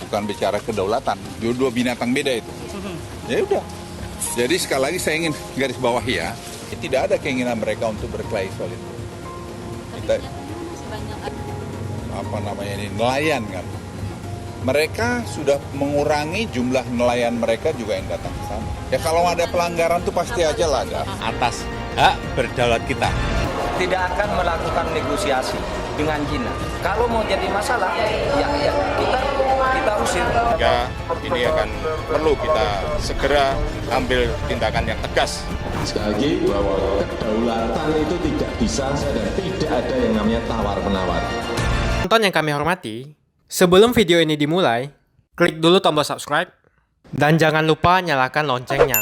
bukan bicara kedaulatan. Dua binatang beda itu. Ya udah. Jadi sekali lagi saya ingin garis bawahi ya, tidak ada keinginan mereka untuk berkelahi soal itu. Kita, nelayan kan. Mereka sudah mengurangi jumlah nelayan mereka juga yang datang ke sana. Ya kalau ada pelanggaran tuh pasti aja lah ada. Atas hak berdaulat kita. Tidak akan melakukan negosiasi dengan China. Kalau mau jadi masalah, ya kita usir. Ya, ini akan perlu kita segera ambil tindakan yang tegas. Sekali lagi bahwa kedaulatan itu tidak bisa dan tidak ada yang namanya tawar-menawar. Penonton yang kami hormati, sebelum video ini dimulai, klik dulu tombol subscribe dan jangan lupa nyalakan loncengnya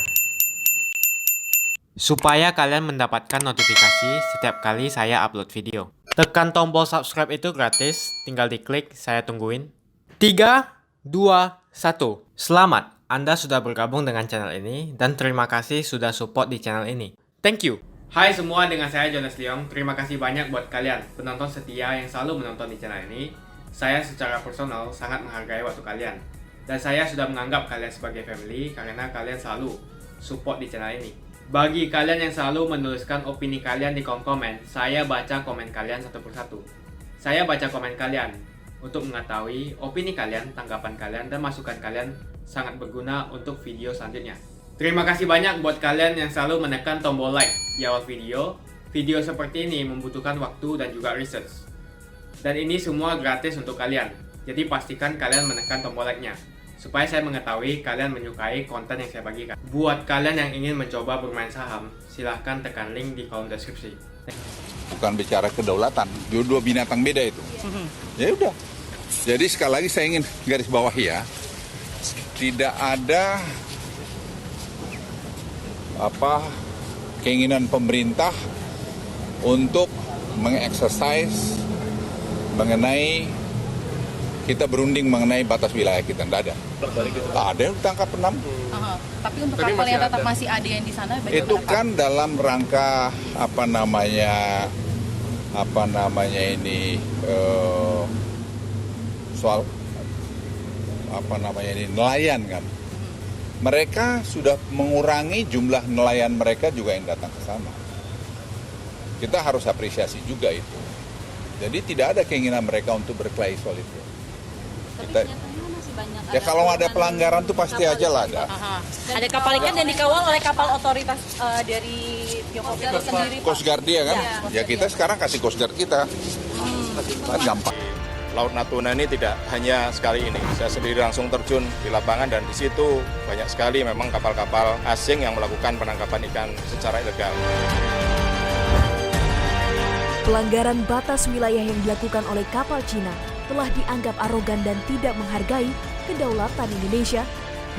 supaya kalian mendapatkan notifikasi setiap kali saya upload video. Tekan tombol subscribe itu gratis, tinggal diklik, saya tungguin. 3, 2, 1. Selamat, Anda sudah bergabung dengan channel ini dan terima kasih sudah support di channel ini. Thank you. Hai semua, dengan saya Jonas Leong. Terima kasih banyak buat kalian, penonton setia yang selalu menonton di channel ini. Saya secara personal sangat menghargai waktu kalian. Dan saya sudah menganggap kalian sebagai family karena kalian selalu support di channel ini. Bagi kalian yang selalu menuliskan opini kalian di kolom komen, saya baca komen kalian satu persatu. Saya baca komen kalian untuk mengetahui opini kalian, tanggapan kalian, dan masukan kalian sangat berguna untuk video selanjutnya. Terima kasih banyak buat kalian yang selalu menekan tombol like di awal video. Video seperti ini membutuhkan waktu dan juga research. Dan ini semua gratis untuk kalian. Jadi pastikan kalian menekan tombol like-nya supaya saya mengetahui kalian menyukai konten yang saya bagikan. Buat kalian yang ingin mencoba bermain saham, silahkan tekan link di kolom deskripsi. Bukan bicara kedaulatan. Dua binatang beda itu. Ya udah. Jadi sekali lagi saya ingin garis bawahi ya, tidak ada keinginan pemerintah untuk mengeksersis mengenai kita berunding mengenai batas wilayah kita. Tidak ada. Tak ada yang ditangkap 6. Tapi untuk kapal yang tetap masih ada yang di sana, itu kan dalam rangka soal nelayan kan. Mereka sudah mengurangi jumlah nelayan mereka juga yang datang ke sana. Kita harus apresiasi juga itu. Jadi tidak ada keinginan mereka untuk berkelahi soal itu. masih banyak. Ya kalau ada pelanggaran tuh pasti aja lah ada. Ada kapal ikan yang dikawal oleh kapal otoritas dari Tiongkok itu sendiri. Coast Guard dia kan? Ya kita sekarang kasih Coast Guard kita. Kan gampang. Laut Natuna ini tidak hanya sekali ini. Saya sendiri langsung terjun di lapangan dan di situ banyak sekali memang kapal-kapal asing yang melakukan penangkapan ikan secara ilegal. Pelanggaran batas wilayah yang dilakukan oleh kapal Cina telah dianggap arogan dan tidak menghargai kedaulatan Indonesia,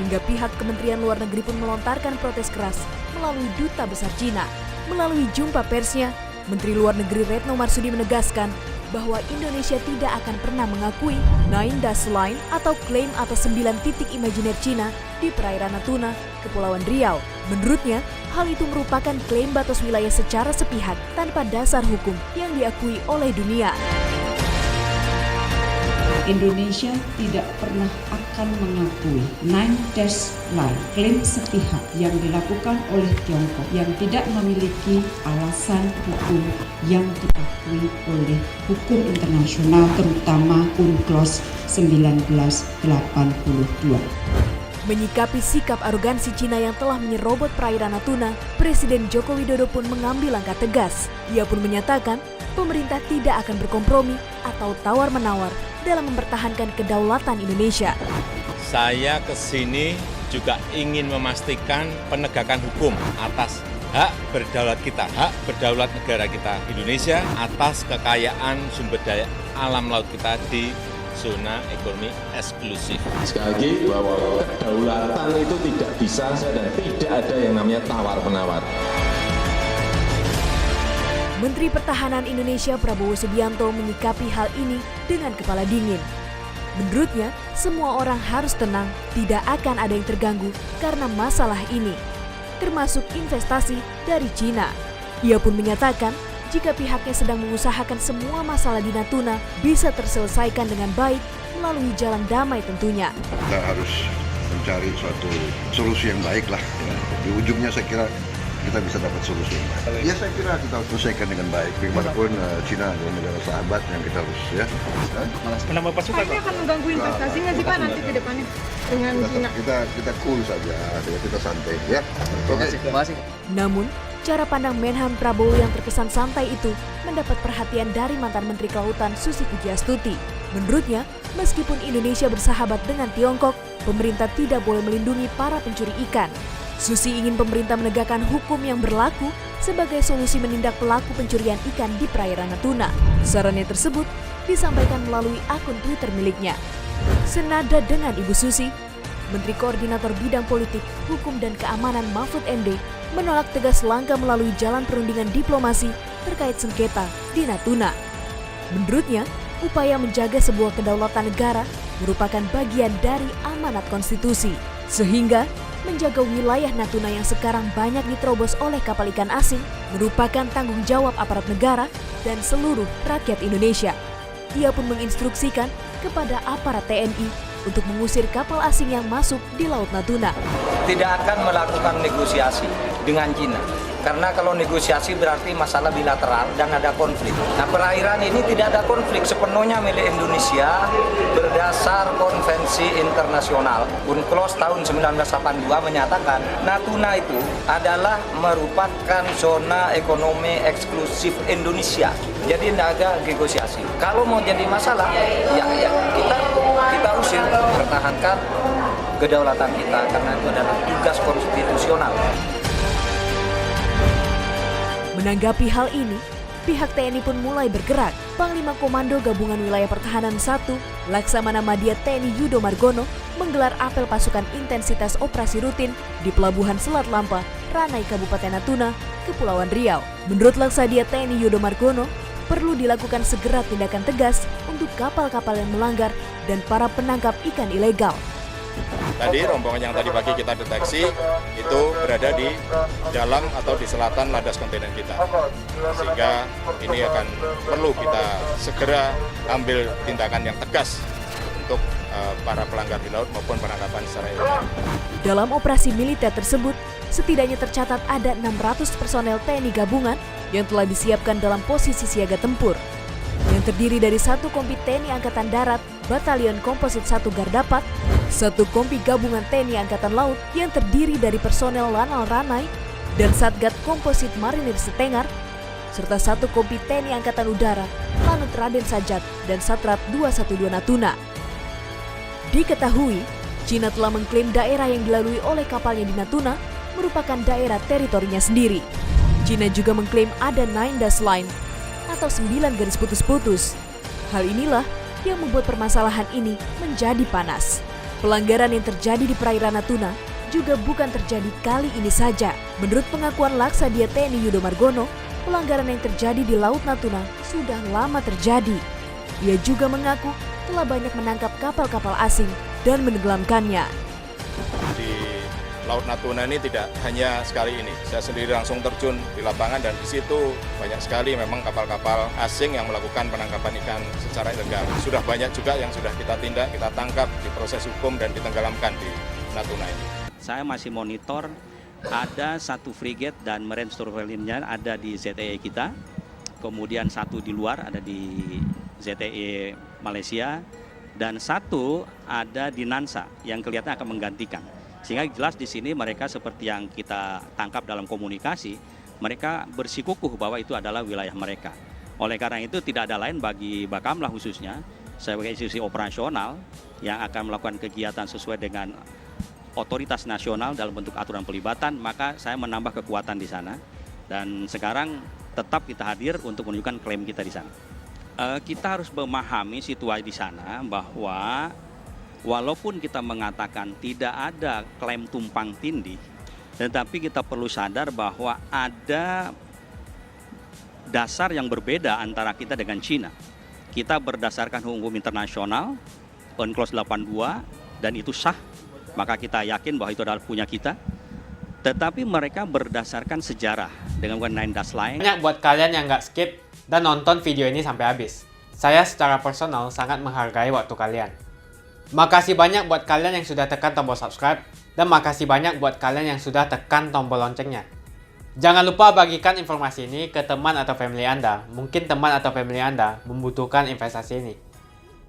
hingga pihak Kementerian Luar Negeri pun melontarkan protes keras melalui Duta Besar Cina. Melalui jumpa persnya, Menteri Luar Negeri Retno Marsudi menegaskan bahwa Indonesia tidak akan pernah mengakui 9 Dash Line atau klaim atas 9 titik imajiner Cina di perairan Natuna, Kepulauan Riau. Menurutnya, hal itu merupakan klaim batas wilayah secara sepihak tanpa dasar hukum yang diakui oleh dunia. Indonesia tidak pernah akan mengakui 9 Dash Line, klaim sepihak yang dilakukan oleh Tiongkok yang tidak memiliki alasan hukum yang diakui oleh hukum internasional, terutama UNCLOS 1982. Menyikapi sikap arogansi Cina yang telah menyerobot perairan Natuna, Presiden Joko Widodo pun mengambil langkah tegas. Ia pun menyatakan pemerintah tidak akan berkompromi atau tawar-menawar dalam mempertahankan kedaulatan Indonesia. Saya kesini juga ingin memastikan penegakan hukum atas hak berdaulat kita, hak berdaulat negara kita Indonesia atas kekayaan sumber daya alam laut kita di zona ekonomi eksklusif. Sekali lagi bahwa kedaulatan itu tidak bisa dan tidak ada yang namanya tawar-menawar. Menteri Pertahanan Indonesia Prabowo Subianto menyikapi hal ini dengan kepala dingin. Menurutnya, semua orang harus tenang, tidak akan ada yang terganggu karena masalah ini, termasuk investasi dari Cina. Ia pun menyatakan jika pihaknya sedang mengusahakan semua masalah di Natuna bisa terselesaikan dengan baik melalui jalan damai tentunya. Kita harus mencari suatu solusi yang baik lah. Ya. Di ujungnya saya kira kita bisa dapat solusi yang baik. Ya saya kira kita harus selesaikan dengan baik. Bagaimanapun Cina adalah negara sahabat yang kita harus ya. Menambah pasukan Pak. Ini akan mengganggu investasi nggak sih Pak nanti ke depannya dengan Cina? Kita cool saja, kita santai ya. Terima kasih. Namun, cara pandang Menhan Prabowo yang terkesan santai itu mendapat perhatian dari mantan Menteri Kelautan Susi Pujiastuti. Menurutnya, meskipun Indonesia bersahabat dengan Tiongkok, pemerintah tidak boleh melindungi para pencuri ikan. Susi ingin pemerintah menegakkan hukum yang berlaku sebagai solusi menindak pelaku pencurian ikan di perairan Natuna. Sarannya tersebut disampaikan melalui akun Twitter miliknya. Senada dengan Ibu Susi, Menteri Koordinator Bidang Politik, Hukum dan Keamanan Mahfud MD menolak tegas langkah melalui jalan perundingan diplomasi terkait sengketa di Natuna. Menurutnya, upaya menjaga sebuah kedaulatan negara merupakan bagian dari amanat konstitusi, sehingga menjaga wilayah Natuna yang sekarang banyak diterobos oleh kapal ikan asing merupakan tanggung jawab aparat negara dan seluruh rakyat Indonesia. Ia pun menginstruksikan kepada aparat TNI untuk mengusir kapal asing yang masuk di Laut Natuna. Tidak akan melakukan negosiasi dengan Cina. Karena kalau negosiasi berarti masalah bilateral dan ada konflik. Nah, perairan ini tidak ada konflik, sepenuhnya milik Indonesia berdasar konvensi internasional. UNCLOS tahun 1982 menyatakan Natuna itu adalah merupakan zona ekonomi eksklusif Indonesia. Jadi tidak ada negosiasi. Kalau mau jadi masalah, ya kita usir, pertahankan kedaulatan kita karena itu adalah tugas konstitusional. Menanggapi hal ini, pihak TNI pun mulai bergerak. Panglima Komando Gabungan Wilayah Pertahanan 1, Laksamana Madya TNI Yudo Margono, menggelar apel pasukan intensitas operasi rutin di Pelabuhan Selat Lampa, Ranai Kabupaten Natuna, Kepulauan Riau. Menurut Laksadia TNI Yudo Margono, perlu dilakukan segera tindakan tegas untuk kapal-kapal yang melanggar dan para penangkap ikan ilegal. Tadi rombongan yang tadi pagi kita deteksi itu berada di dalam atau di selatan landas kontinen kita, sehingga ini akan perlu kita segera ambil tindakan yang tegas untuk para pelanggar di laut maupun penangkapan secara ilegal. Dalam operasi militer tersebut, setidaknya tercatat ada 600 personel TNI gabungan yang telah disiapkan dalam posisi siaga tempur, yang terdiri dari 1 kompi TNI Angkatan Darat, Batalion Komposit 1 Gardapat, 1 kompi gabungan TNI Angkatan Laut yang terdiri dari personel Lanal Ranai dan Satgat Komposit Marinir Setengar, serta 1 kompi TNI Angkatan Udara, Lanut Raden Sajat dan Satrat 212 Natuna. Diketahui, Cina telah mengklaim daerah yang dilalui oleh kapalnya di Natuna merupakan daerah teritorinya sendiri. Cina juga mengklaim ada 9 dash line atau 9 garis putus-putus. Hal inilah yang membuat permasalahan ini menjadi panas. Pelanggaran yang terjadi di perairan Natuna juga bukan terjadi kali ini saja. Menurut pengakuan Laksadia TNI Yudo Margono, pelanggaran yang terjadi di Laut Natuna sudah lama terjadi. Ia juga mengaku telah banyak menangkap kapal-kapal asing dan menenggelamkannya. Di Laut Natuna ini tidak hanya sekali ini. Saya sendiri langsung terjun di lapangan dan di situ banyak sekali memang kapal-kapal asing yang melakukan penangkapan ikan secara ilegal. Sudah banyak juga yang sudah kita tindak, kita tangkap, diproses hukum dan ditenggelamkan di Natuna ini. Saya masih monitor, ada 1 frigate dan marine surveillance-nya ada di ZTE kita, kemudian 1 di luar ada di ZTE Malaysia, dan 1 ada di Nansa yang kelihatan akan menggantikan. Sehingga jelas di sini mereka seperti yang kita tangkap dalam komunikasi, mereka bersikukuh bahwa itu adalah wilayah mereka. Oleh karena itu tidak ada lain bagi Bakamla khususnya sebagai institusi operasional yang akan melakukan kegiatan sesuai dengan otoritas nasional dalam bentuk aturan pelibatan, maka saya menambah kekuatan di sana. Dan sekarang tetap kita hadir untuk menunjukkan klaim kita di sana. Kita harus memahami situasi di sana bahwa walaupun kita mengatakan tidak ada klaim tumpang tindih, tetapi kita perlu sadar bahwa ada dasar yang berbeda antara kita dengan Cina. Kita berdasarkan hukum internasional, UNCLOS 82, dan itu sah, maka kita yakin bahwa itu adalah punya kita. Tetapi mereka berdasarkan sejarah dengan menggunakan 9 dash line. Banyak buat kalian yang nggak skip dan nonton video ini sampai habis. Saya secara personal sangat menghargai waktu kalian. Makasih banyak buat kalian yang sudah tekan tombol subscribe, dan makasih banyak buat kalian yang sudah tekan tombol loncengnya. Jangan lupa bagikan informasi ini ke teman atau family Anda. Mungkin teman atau family Anda membutuhkan investasi ini.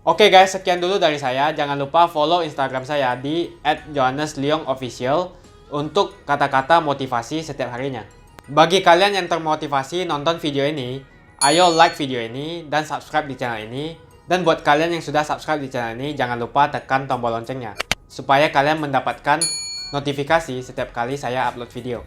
Oke guys, sekian dulu dari saya. Jangan lupa follow Instagram saya di @johannesleongofficial untuk kata-kata motivasi setiap harinya. Bagi kalian yang termotivasi nonton video ini, ayo like video ini dan subscribe di channel ini. Dan buat kalian yang sudah subscribe di channel ini, jangan lupa tekan tombol loncengnya supaya kalian mendapatkan notifikasi setiap kali saya upload video.